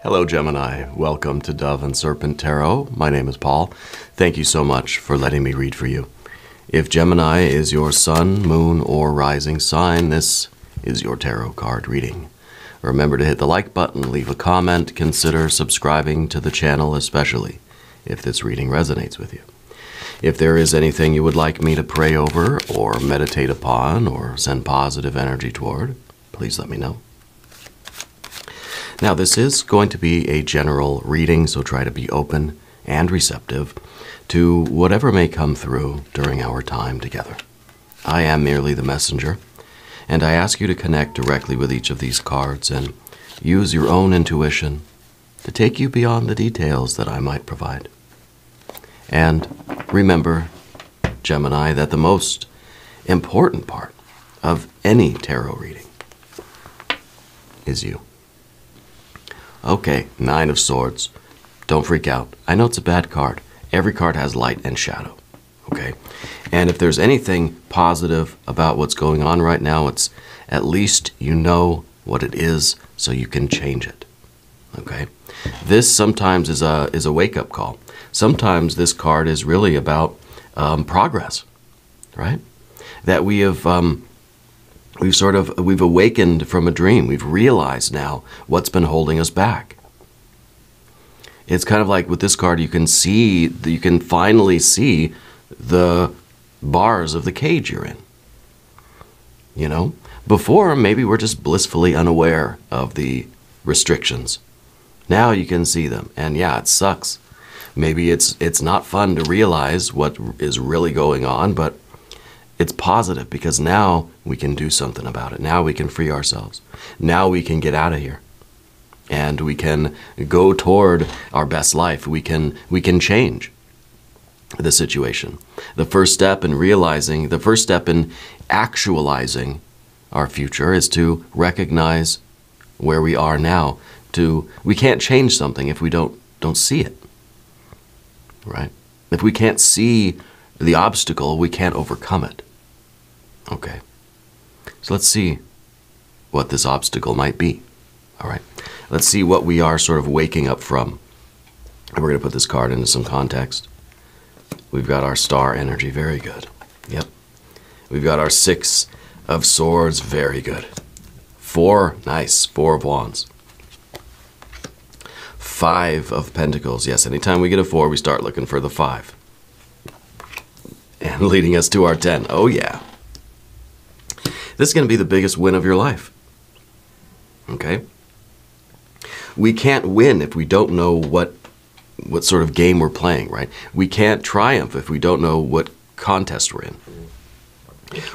Hello, Gemini. Welcome to Dove and Serpent Tarot. My name is Paul. Thank you so much for letting me read for you. If Gemini is your sun, moon, or rising sign, this is your tarot card reading. Remember to hit the like button, leave a comment, consider subscribing to the channel, especially if this reading resonates with you. If there is anything you would like me to pray over or meditate upon or send positive energy toward, please let me know. Now, this is going to be a general reading, so try to be open and receptive to whatever may come through during our time together. I am merely the messenger, and I ask you to connect directly with each of these cards and use your own intuition to take you beyond the details that I might provide. And remember, Gemini, that the most important part of any tarot reading is you. Okay, Nine of Swords. Don't freak out. I know it's a bad card. Every card has light and shadow, okay? And if there's anything positive about what's going on right now, it's at least you know what it is so you can change it, okay? This sometimes is a wake-up call. Sometimes this card is really about progress, right? That we've awakened from a dream. We've realized now what's been holding us back. It's kind of like with this card, you can finally see the bars of the cage you're in. You know, before maybe we're just blissfully unaware of the restrictions. Now you can see them, and yeah, it sucks. Maybe it's not fun to realize what is really going on, but it's positive because now we can do something about it. Now we can free ourselves. Now we can get out of here. And we can go toward our best life. We can change the situation. The first step in actualizing our future is to recognize where we are now. We can't change something if we don't see it. Right? If we can't see the obstacle, we can't overcome it. Okay. So let's see what this obstacle might be. All right. Let's see what we are sort of waking up from. And we're going to put this card into some context. We've got our star energy. Very good. Yep. We've got our Six of Swords. Very good. Four. Nice. Four of Wands. Five of Pentacles. Yes, anytime we get a 4, we start looking for the 5. And leading us to our 10. Oh, yeah. This is going to be the biggest win of your life. Okay? We can't win if we don't know what sort of game we're playing, right? We can't triumph if we don't know what contest we're in.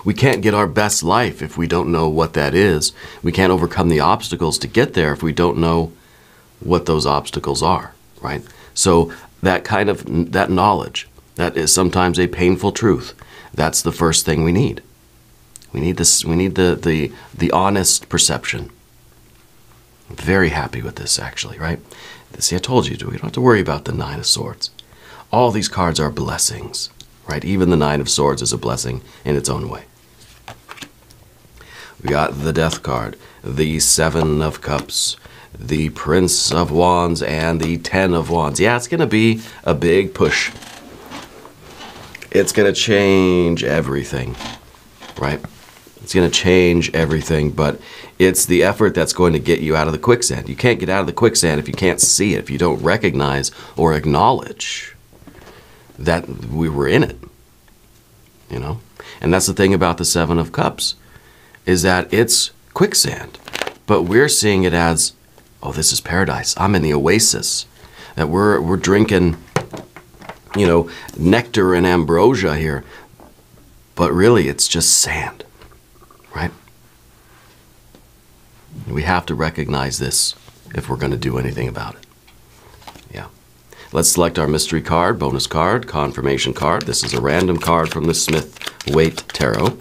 We can't get our best life if we don't know what that is. We can't overcome the obstacles to get there if we don't know what those obstacles are, right? So that knowledge, that is sometimes a painful truth. That's the first thing we need. We need this. We need the honest perception. I'm very happy with this, actually, right? See, I told you, we don't have to worry about the Nine of Swords. All these cards are blessings, right? Even the Nine of Swords is a blessing in its own way. We got the Death card, the Seven of Cups, the Prince of Wands, and the 10 of Wands. Yeah, it's going to be a big push. It's going to change everything, right? It's going to change everything, but it's the effort that's going to get you out of the quicksand. You can't get out of the quicksand if you can't see it, if you don't recognize or acknowledge that we were in it, you know? And that's the thing about the Seven of Cups, is that it's quicksand, but we're seeing it as, oh, this is paradise. I'm in the oasis. That we're drinking, you know, nectar and ambrosia here. But really, it's just sand, right? We have to recognize this if we're going to do anything about it. Yeah. Let's select our mystery card, bonus card, confirmation card. This is a random card from the Smith-Waite Tarot.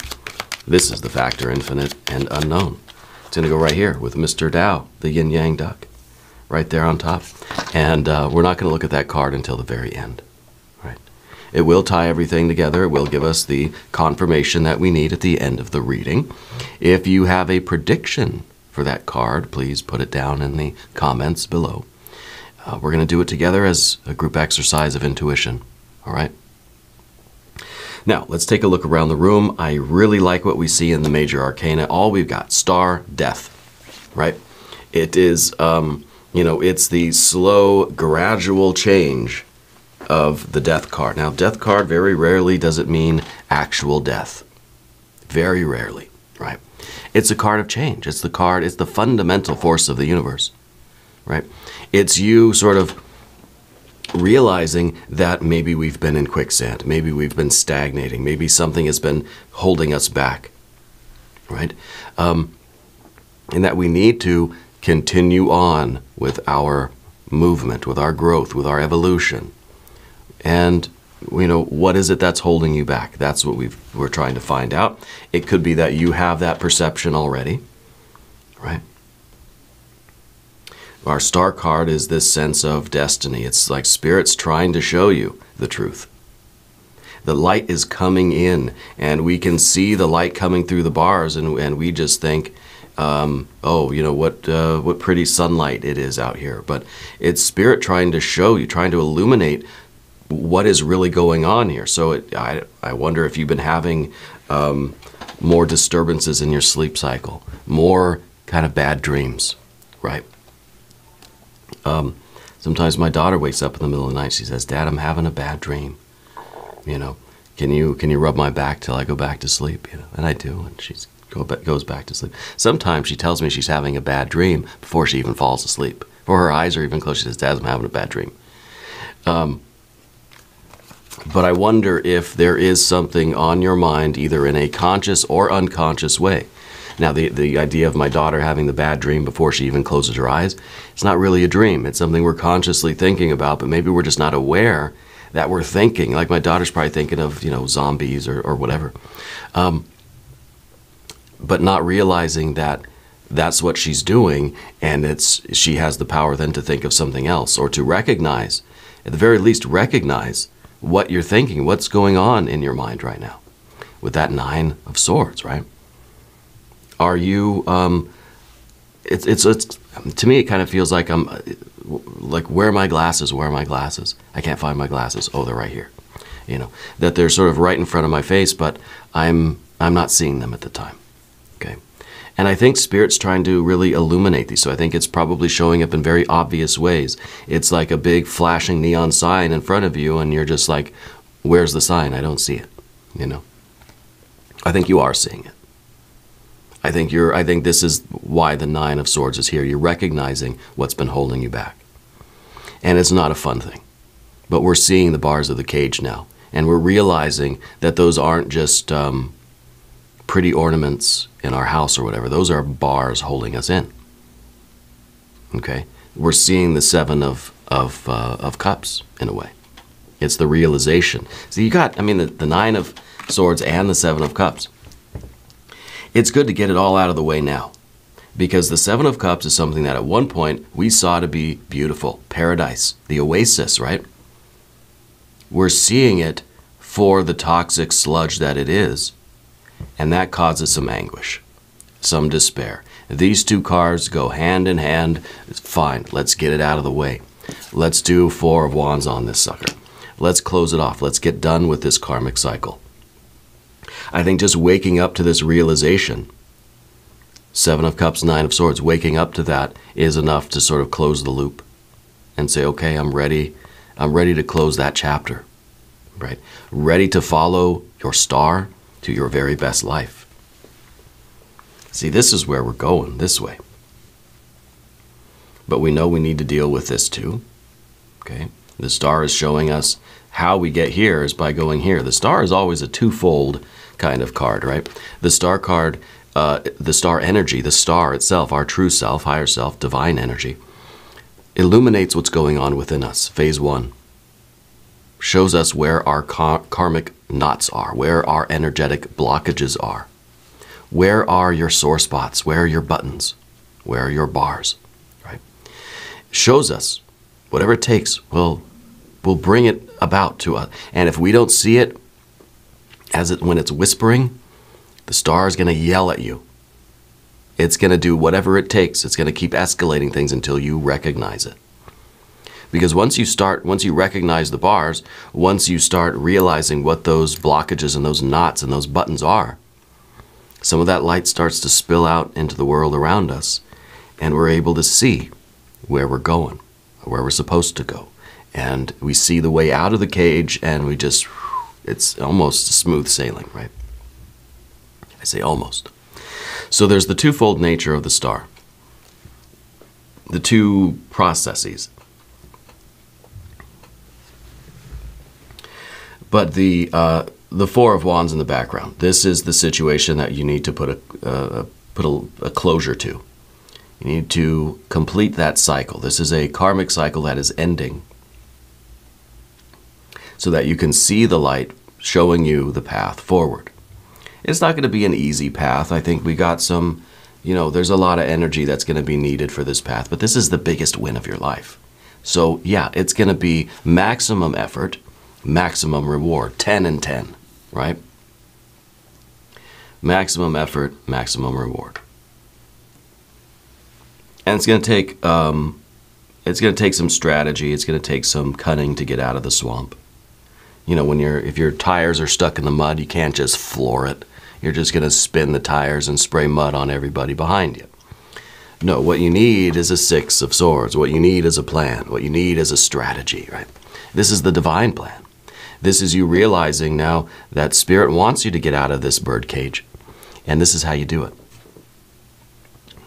This is the factor, infinite and unknown. It's going to go right here with Mr. Tao, the yin-yang duck, right there on top. And we're not going to look at that card until the very end. Right? It will tie everything together. It will give us the confirmation that we need at the end of the reading. If you have a prediction for that card, please put it down in the comments below. We're going to do it together as a group exercise of intuition. All right? Now, let's take a look around the room. I really like what we see in the major arcana. All we've got, star, death, right? It is, it's the slow, gradual change of the death card. Now, death card, very rarely does it mean actual death. Very rarely, right? It's a card of change. It's the fundamental force of the universe, right? It's you sort of realizing that maybe we've been in quicksand, maybe we've been stagnating, maybe something has been holding us back, right? And that we need to continue on with our movement, with our growth, with our evolution. And, what is it that's holding you back? That's what we're trying to find out. It could be that you have that perception already, right? Our star card is this sense of destiny. It's like Spirit's trying to show you the truth. The light is coming in, and we can see the light coming through the bars, and we just think, what pretty sunlight it is out here. But it's Spirit trying to show you, trying to illuminate what is really going on here. So I wonder if you've been having more disturbances in your sleep cycle, more kind of bad dreams, right? Sometimes my daughter wakes up in the middle of the night. She says, "Dad, I'm having a bad dream. Can you rub my back till I go back to sleep?" And I do, and she goes back to sleep. Sometimes she tells me she's having a bad dream before she even falls asleep. Before her eyes are even closed, she says, "Dad, I'm having a bad dream." But I wonder if there is something on your mind, either in a conscious or unconscious way. Now, the idea of my daughter having the bad dream before she even closes her eyes, it's not really a dream. It's something we're consciously thinking about, but maybe we're just not aware that we're thinking. Like my daughter's probably thinking of, zombies or whatever. But not realizing that that's what she's doing, and she has the power then to think of something else, or to recognize, at the very least recognize what you're thinking, what's going on in your mind right now. With that 9 of Swords, right? Are you, it's to me, it kind of feels like I'm, like, where are my glasses? Where are my glasses? I can't find my glasses. Oh, they're right here. That they're sort of right in front of my face, but I'm not seeing them at the time. Okay. And I think Spirit's trying to really illuminate these. So I think it's probably showing up in very obvious ways. It's like a big flashing neon sign in front of you, and you're just like, where's the sign? I don't see it. I think you are seeing it. I think this is why the 9 of Swords is here. You're recognizing what's been holding you back. And it's not a fun thing. But we're seeing the bars of the cage now. And we're realizing that those aren't just pretty ornaments in our house or whatever. Those are bars holding us in. Okay? We're seeing the 7 of Cups in a way. It's the realization. So you got, the 9 of Swords and the 7 of Cups. It's good to get it all out of the way now, because the 7 of Cups is something that at one point we saw to be beautiful, paradise, the oasis, right? We're seeing it for the toxic sludge that it is, and that causes some anguish, some despair. These 2 cards go hand in hand. Fine, let's get it out of the way. Let's do 4 of Wands on this sucker. Let's close it off. Let's get done with this karmic cycle. I think just waking up to this realization, 7 of Cups, 9 of Swords, waking up to that is enough to sort of close the loop and say, okay, I'm ready to close that chapter, right? Ready to follow your star to your very best life. See, this is where we're going, this way. But we know we need to deal with this too, okay? The star is showing us how we get here is by going here. The star is always a twofold kind of card, right? The star card, the star energy, the star itself, our true self, higher self, divine energy, illuminates what's going on within us. Phase 1 shows us where our karmic knots are, where our energetic blockages are. Where are your sore spots? Where are your buttons? Where are your bars? Right? Shows us whatever it takes. We'll bring it about to us. And if we don't see it when it's whispering, the star is going to yell at you. It's going to do whatever it takes. It's going to keep escalating things until you recognize it. Because once you recognize the bars, once you start realizing what those blockages and those knots and those buttons are, some of that light starts to spill out into the world around us, and we're able to see where we're going, where we're supposed to go. And we see the way out of the cage, and it's almost smooth sailing, right? I say almost. So there's the twofold nature of the star. The two processes. But the Four of Wands in the background. This is the situation that you need to put a closure to. You need to complete that cycle. This is a karmic cycle that is ending, so that you can see the light showing you the path forward. It's not going to be an easy path. I think we got some, there's a lot of energy that's going to be needed for this path, but this is the biggest win of your life. So yeah, it's going to be maximum effort, maximum reward, 10 and 10, right? Maximum effort, maximum reward. And it's going to take some strategy. It's going to take some cunning to get out of the swamp. If your tires are stuck in the mud, you can't just floor it. You're just going to spin the tires and spray mud on everybody behind you. No, what you need is a Six of Swords. What you need is a plan. What you need is a strategy, right? This is the divine plan. This is you realizing now that Spirit wants you to get out of this bird cage. And this is how you do it.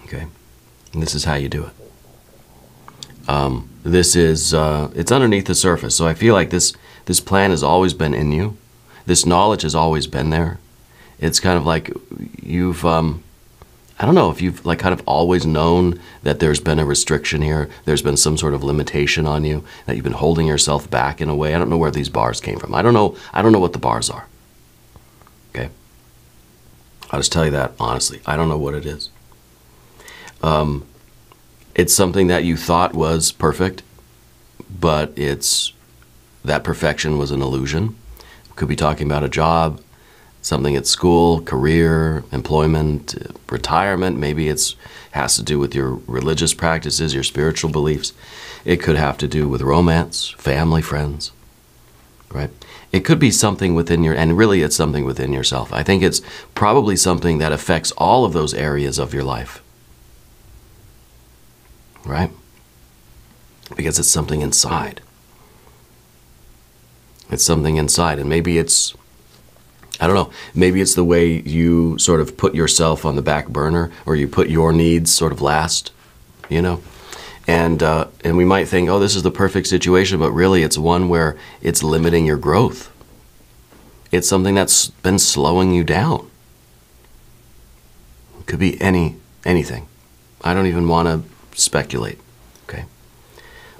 Okay? And this is how you do it. It's underneath the surface. So I feel like this plan has always been in you. This knowledge has always been there. It's kind of like you've, I don't know if you've kind of always known that there's been a restriction here. There's been some sort of limitation on you, that you've been holding yourself back in a way. I don't know where these bars came from. I don't know what the bars are. Okay? I'll just tell you that honestly. I don't know what it is. It's something that you thought was perfect, but that perfection was an illusion. Could be talking about a job, something at school, career, employment, retirement. Maybe it has to do with your religious practices, your spiritual beliefs. It could have to do with romance, family, friends, right? It could be something within and really it's something within yourself. I think it's probably something that affects all of those areas of your life, right? Because it's something inside. It's something inside, and maybe it's, I don't know, maybe it's the way you sort of put yourself on the back burner, or you put your needs sort of last, and we might think, oh, this is the perfect situation, but really it's one where it's limiting your growth. It's something that's been slowing you down. It could be anything. I don't even want to speculate, okay?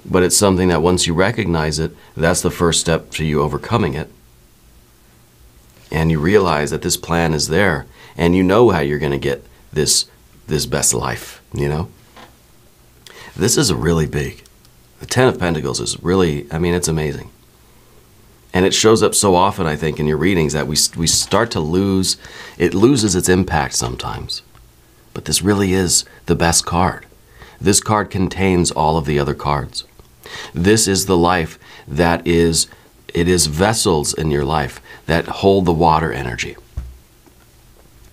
But it's something that once you recognize it, that's the first step to you overcoming it. And you realize that this plan is there, and you know how you're going to get this best life, This is a really big. The Ten of Pentacles is really, it's amazing. And it shows up so often, I think, in your readings that we start to lose, it loses its impact sometimes. But this really is the best card. This card contains all of the other cards. This is the life it is vessels in your life that hold the water energy.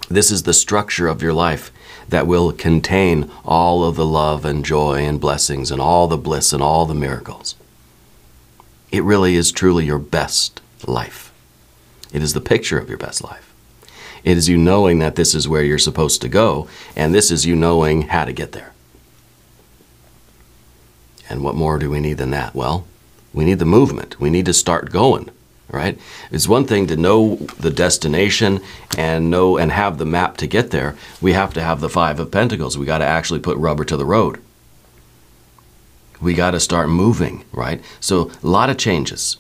This is the structure of your life that will contain all of the love and joy and blessings and all the bliss and all the miracles. It really is truly your best life. It is the picture of your best life. It is you knowing that this is where you're supposed to go, and this is you knowing how to get there. And what more do we need than that? Well, we need the movement. We need to start going, right? It's one thing to know the destination and have the map to get there. We have to have the Five of Pentacles. We got to actually put rubber to the road. We got to start moving, right? So a lot of changes,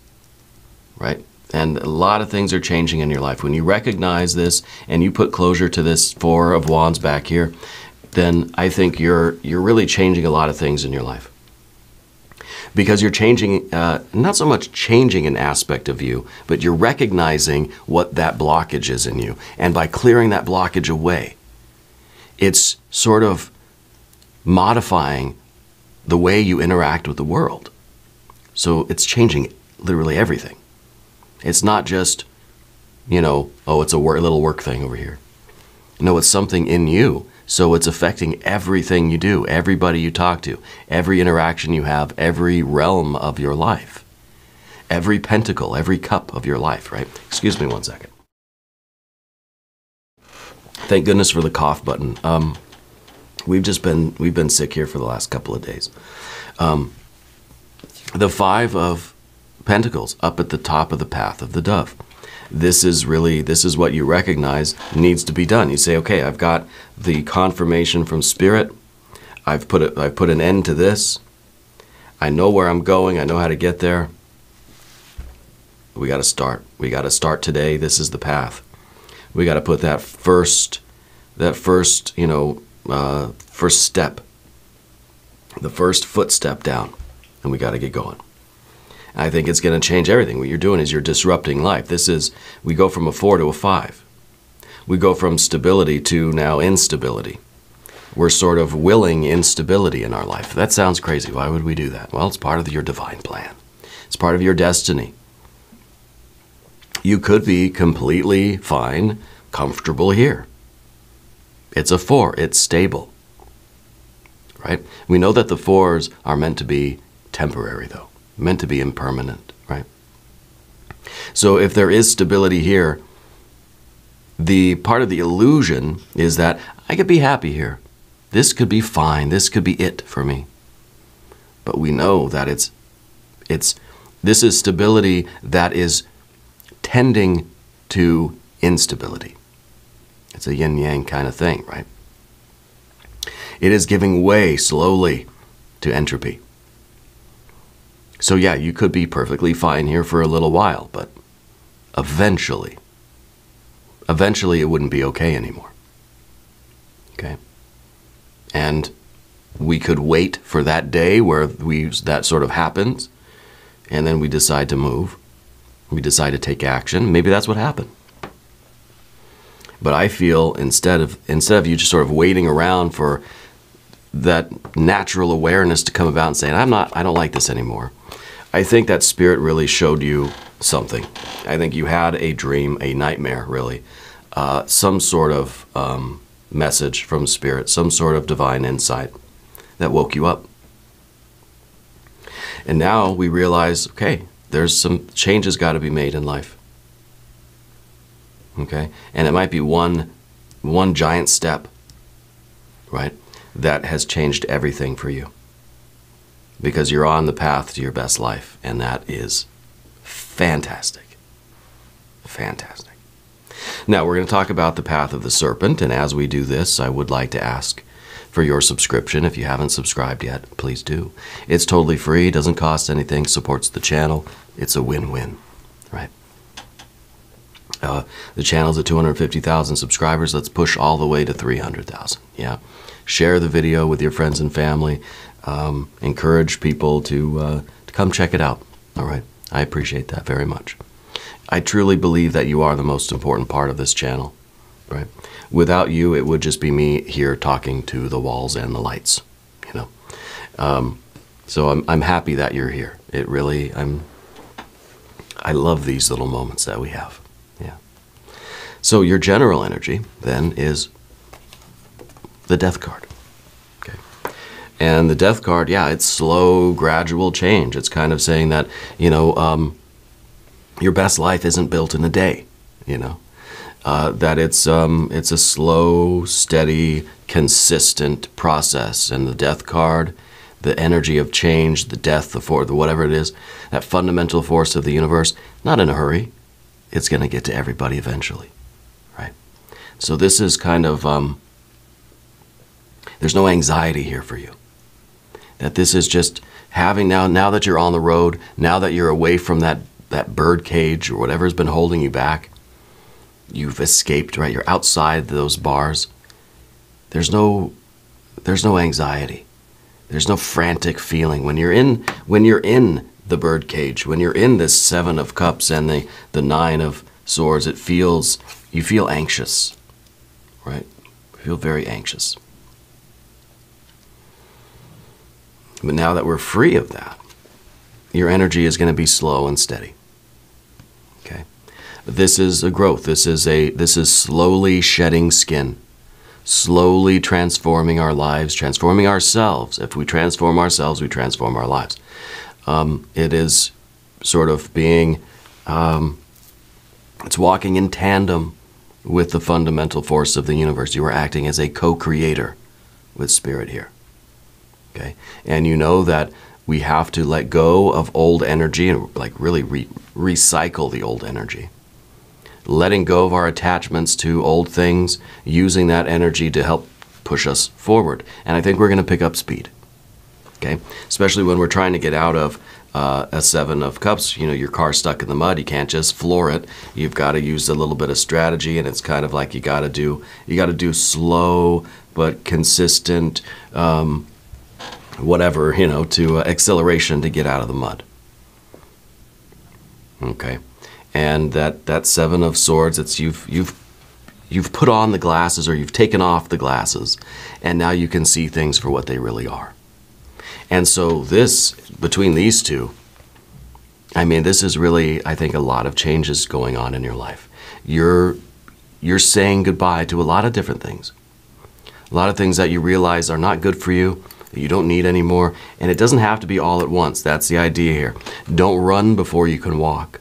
right? And a lot of things are changing in your life. When you recognize this and you put closure to this Four of Wands back here, then I think you're really changing a lot of things in your life. Because you're changing, not so much changing an aspect of you, but you're recognizing what that blockage is in you. And by clearing that blockage away, it's sort of modifying the way you interact with the world. So it's changing literally everything. It's not just, you know, oh, it's a little work thing over here. No, it's something in you. So it's affecting everything you do, everybody you talk to, every interaction you have, every realm of your life, every pentacle, every cup of your life, right? Excuse me one second. Thank goodness for the cough button. We've been sick here for the last couple of days. The Five of Pentacles up at the top of the path of the dove. This is what you recognize needs to be done. You say, okay, I've got the confirmation from Spirit. I've put an end to this. I know where I'm going. I know how to get there. We got to start. We got to start today. This is the path. We got to put that first step, the first footstep down, and we got to get going. I think it's going to change everything. What you're doing is you're disrupting life. We go from a 4 to a 5. We go from stability to now instability. We're sort of willing instability in our life. That sounds crazy. Why would we do that? Well, it's part of your divine plan. It's part of your destiny. You could be completely fine, comfortable here. It's a 4. It's stable. Right? We know that the 4s are meant to be temporary, though. Meant to be impermanent, right? So if there is stability here, the part of the illusion is that I could be happy here. This could be fine. This could be it for me. But we know that this is stability that is tending to instability. It's a yin-yang kind of thing, right? It is giving way slowly to entropy. So yeah, you could be perfectly fine here for a little while, but eventually it wouldn't be okay anymore. Okay? And we could wait for that day where that sort of happens, and then we decide to move. We decide to take action. Maybe that's what happened. But I feel instead of you just sort of waiting around for that natural awareness to come about and saying, I don't like this anymore. I think that Spirit really showed you something. I think you had a dream, a nightmare, really. Some sort of message from Spirit, some sort of divine insight that woke you up. And now we realize, okay, there's some changes got to be made in life. Okay? And it might be one giant step, right, that has changed everything for you. Because you're on the path to your best life, and that is fantastic. Fantastic. Now, we're going to talk about the path of the serpent, and as we do this, I would like to ask for your subscription. If you haven't subscribed yet, please do. It's totally free, doesn't cost anything, supports the channel. It's a win-win, right? The channel's at 250,000 subscribers. Let's push all the way to 300,000, yeah? Share the video with your friends and family. Encourage people to come check it out, all right? I appreciate that very much. I truly believe that you are the most important part of this channel, right? Without you, it would just be me here talking to the walls and the lights, you know? So I'm happy that you're here. It really, I love these little moments that we have, yeah. So your general energy, then, is the Death card. And the Death card, yeah, it's slow, gradual change. It's kind of saying that, you know, your best life isn't built in a day, you know. That it's a slow, steady, consistent process. And the Death card, the energy of change, the death, the whatever it is, that fundamental force of the universe, not in a hurry. It's going to get to everybody eventually, right? So this is kind of, there's no anxiety here for you. That this is just having now that you're on the road, now that you're away from that bird cage or whatever's been holding you back, you've escaped, right? You're outside those bars. There's no anxiety. There's no frantic feeling when you're in the bird cage, when you're in this 7 of Cups and the 9 of Swords. You feel anxious, right? You feel very anxious. But now that we're free of that, your energy is going to be slow and steady. Okay? This is a growth. This is slowly shedding skin, slowly transforming our lives, transforming ourselves. If we transform ourselves, we transform our lives. It is sort of being, it's walking in tandem with the fundamental force of the universe. You are acting as a co-creator with Spirit here. Okay? And you know that we have to let go of old energy and like really recycle the old energy. Letting go of our attachments to old things, using that energy to help push us forward. And I think we're going to pick up speed. Okay? Especially when we're trying to get out of a Seven of Cups. You know, your car's stuck in the mud. You can't just floor it. You've got to use a little bit of strategy, and it's kind of like you got to do slow but consistent whatever, you know, to acceleration to get out of the mud. Okay? And that Seven of Swords, it's you've put on the glasses, or you've taken off the glasses, and now you can see things for what they really are. And so this, between these two, I mean, this is really, I think, a lot of changes going on in your life. You're saying goodbye to a lot of different things. A lot of things that you realize are not good for you, that you don't need anymore, and it doesn't have to be all at once. That's the idea here. Don't run before you can walk.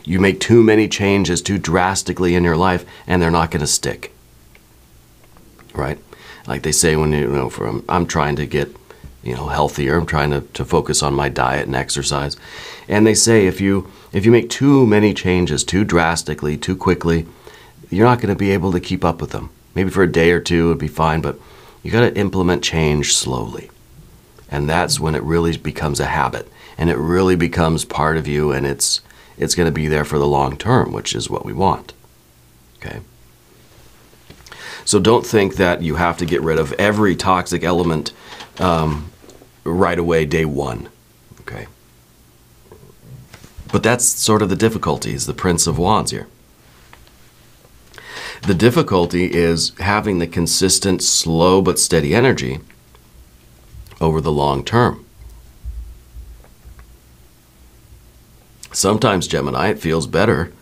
You make too many changes too drastically in your life, and they're not going to stick. Right? Like they say when I'm trying to get, healthier. I'm trying to focus on my diet and exercise. And they say if you make too many changes too drastically, too quickly, you're not going to be able to keep up with them. Maybe for a day or two it'd be fine, but you got to implement change slowly. And that's when it really becomes a habit, and it really becomes part of you, and it's going to be there for the long term, which is what we want. Okay? So don't think that you have to get rid of every toxic element right away, day one. Okay? But that's sort of the difficulty, is the Prince of Wands here. The difficulty is having the consistent, slow but steady energy over the long term. Sometimes, Gemini, it feels better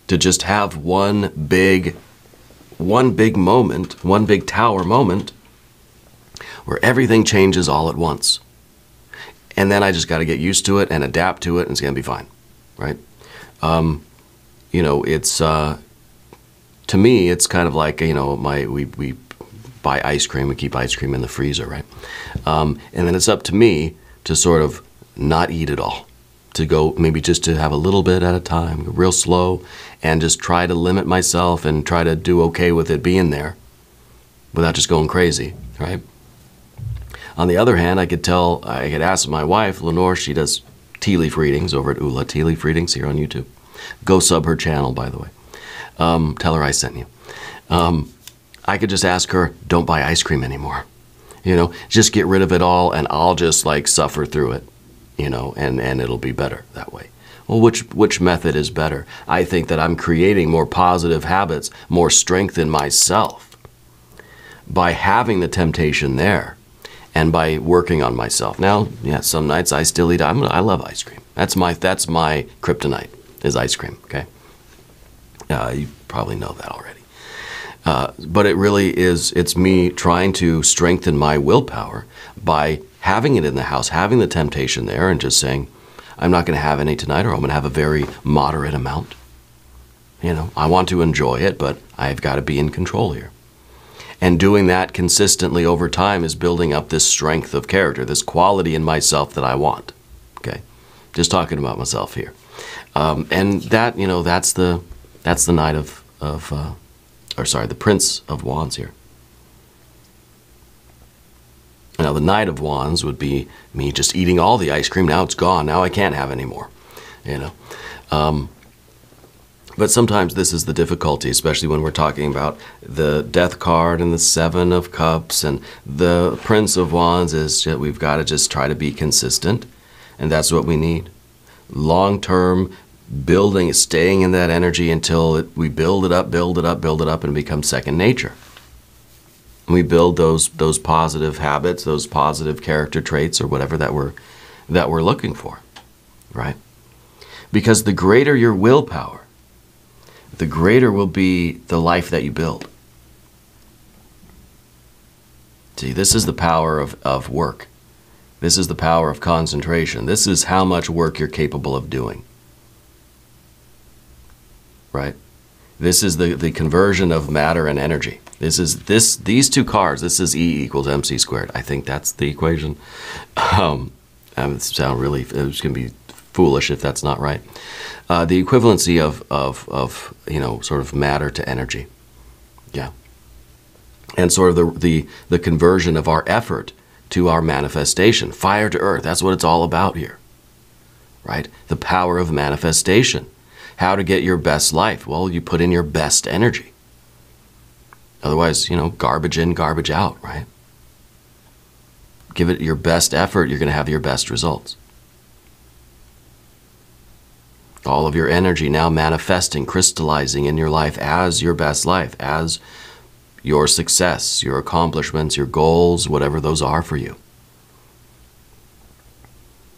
to just have one big moment, one big tower moment, where everything changes all at once. And then I just got to get used to it and adapt to it, and it's going to be fine, right? It's, to me, it's kind of like, we buy ice cream, we keep ice cream in the freezer, right? And then it's up to me to sort of not eat it all, to go maybe just to have a little bit at a time, real slow, and just try to limit myself and try to do okay with it being there without just going crazy, right? On the other hand, I could ask my wife, Lenore, she does tea leaf readings over at Ula Tea Leaf Readings here on YouTube. Go sub her channel, by the way. Tell her I sent you. I could just ask her, don't buy ice cream anymore. Just get rid of it all, and I'll just suffer through it, and it'll be better that way. Well, which method is better? I think that I'm creating more positive habits, more strength in myself by having the temptation there and by working on myself. Now, yeah, some nights I still eat. I love ice cream. That's my kryptonite, is ice cream, okay? You probably know that already. But it really is, it's me trying to strengthen my willpower by having it in the house, having the temptation there, and just saying, I'm not going to have any tonight, or I'm going to have a very moderate amount. I want to enjoy it, but I've got to be in control here. And doing that consistently over time is building up this strength of character, this quality in myself that I want. Okay? Just talking about myself here. And that, that's the Knight the Prince of Wands here. Now, the Knight of Wands would be me just eating all the ice cream. Now it's gone. Now I can't have any more. But sometimes this is the difficulty, especially when we're talking about the Death card and the Seven of Cups, and the Prince of Wands is we've got to just try to be consistent, and that's what we need. Long-term building, staying in that energy until we build it up, and it becomes second nature. We build those positive habits, those positive character traits, or whatever that we're looking for. right? Because the greater your willpower, the greater will be the life that you build. See, this is the power of work. This is the power of concentration. This is how much work you're capable of doing. Right? This is the conversion of matter and energy. These two cards, this is E equals MC squared. I think that's the equation. It's going to be foolish if that's not right. The equivalency of sort of matter to energy. Yeah. And sort of the conversion of our effort to our manifestation. Fire to earth, that's what it's all about here. Right? The power of manifestation. How to get your best life? Well, you put in your best energy. Otherwise, garbage in, garbage out, right? Give it your best effort, you're going to have your best results. All of your energy now manifesting, crystallizing in your life as your best life, as your success, your accomplishments, your goals, whatever those are for you.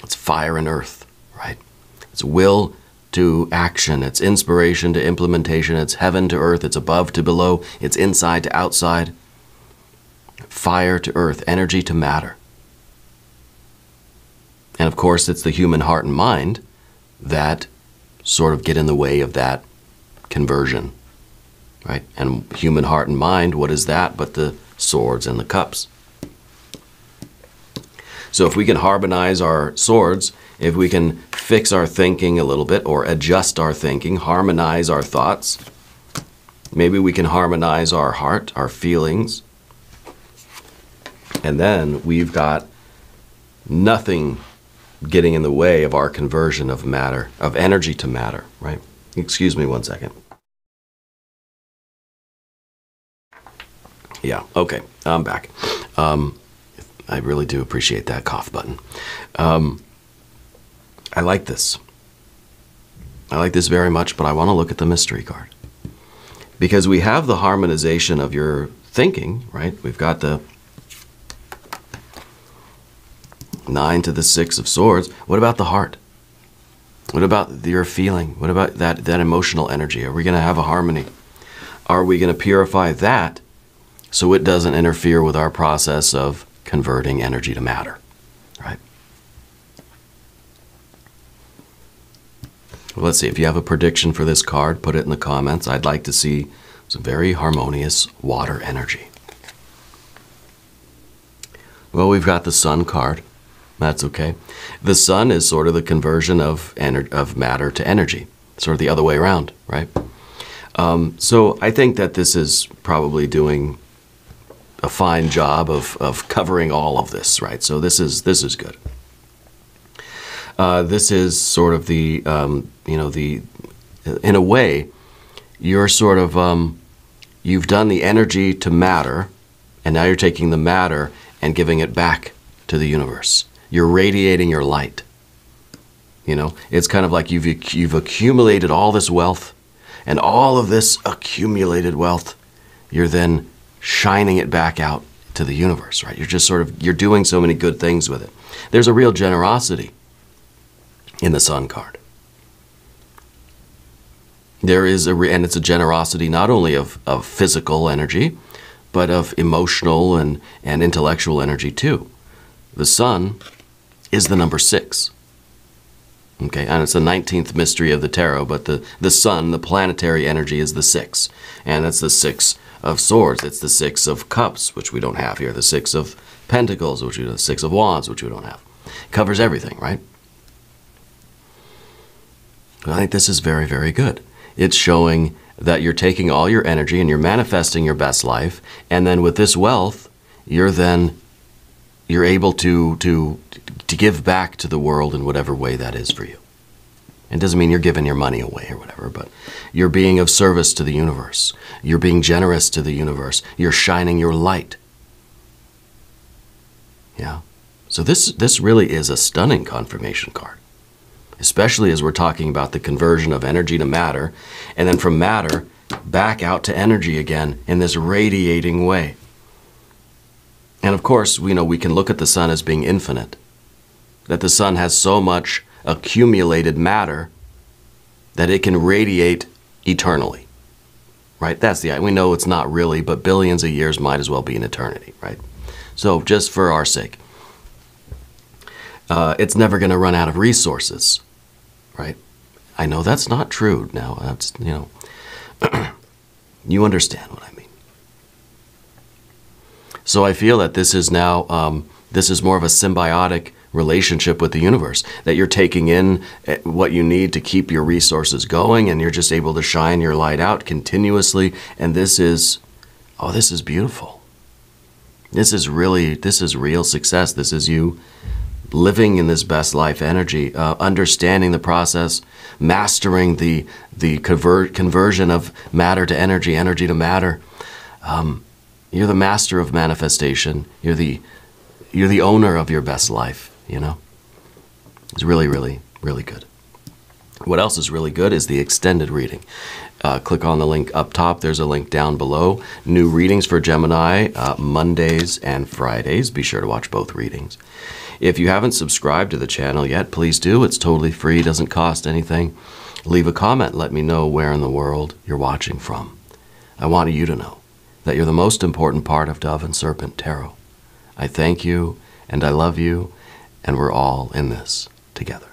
It's fire and earth, right? It's will to action, it's inspiration to implementation, it's heaven to earth, it's above to below, it's inside to outside. Fire to earth, energy to matter. And of course, it's the human heart and mind that sort of get in the way of that conversion, right? And human heart and mind, what is that but the swords and the cups? So if we can harmonize our swords, if we can fix our thinking a little bit or adjust our thinking, harmonize our thoughts, maybe we can harmonize our heart, our feelings, and then we've got nothing getting in the way of our conversion of matter, of energy to matter, right? Excuse me one second. Yeah, okay, I'm back. I really do appreciate that cough button. I like this. I like this very much, but I want to look at the mystery card. Because we have the harmonization of your thinking, right? We've got the 9 to the 6 of swords. What about the heart? What about your feeling? What about that emotional energy? Are we going to have a harmony? Are we going to purify that so it doesn't interfere with our process of converting energy to matter, right? Well, let's see. If you have a prediction for this card, put it in the comments. I'd like to see some very harmonious water energy. Well, we've got the Sun card. That's okay. The Sun is sort of the conversion of matter to energy, sort of the other way around, right? So I think that this is probably doing a fine job of covering all of this, right? So this is good. This is sort of the in a way, you're sort of you've done the energy to matter, and now you're taking the matter and giving it back to the universe. You're radiating your light. It's kind of like you've accumulated all this wealth, and all of this accumulated wealth, you're then shining it back out to the universe, right? You're just you're doing so many good things with it. There's a real generosity in the Sun card. There is and it's a generosity not only of physical energy, but of emotional and intellectual energy too. The Sun is the number 6. Okay, and it's the 19th mystery of the tarot, but the Sun, the planetary energy, is the 6. And that's the 6 of swords. It's the 6 of cups, which we don't have here. The 6 of pentacles, which we don't. The 6 of wands, which we don't have. Covers everything, right? I think this is very, very good. It's showing that you're taking all your energy and you're manifesting your best life, and then with this wealth, you're able to give back to the world in whatever way that is for you. It doesn't mean you're giving your money away or whatever, but you're being of service to the universe. You're being generous to the universe. You're shining your light. Yeah. So this really is a stunning confirmation card, especially as we're talking about the conversion of energy to matter, and then from matter back out to energy again in this radiating way. And of course, we can look at the Sun as being infinite, that the Sun has so much accumulated matter that it can radiate eternally, right? That's the idea. We know it's not really, but billions of years might as well be an eternity, right? So just for our sake, it's never going to run out of resources, right? I know that's not true now. That's, you understand what I mean. So I feel that this is now, this is more of a symbiotic relationship with the universe, that you're taking in what you need to keep your resources going, and you're just able to shine your light out continuously. And this is beautiful. This is real success. This is you living in this best life energy, understanding the process, mastering the conversion of matter to energy, energy to matter. You're the master of manifestation. You're the owner of your best life, It's really, really, really good. What else is really good is the extended reading. Click on the link up top. There's a link down below. New readings for Gemini, Mondays and Fridays. Be sure to watch both readings. If you haven't subscribed to the channel yet, please do. It's totally free, doesn't cost anything. Leave a comment. Let me know where in the world you're watching from. I want you to know that you're the most important part of Dove and Serpent Tarot. I thank you, and I love you, and we're all in this together.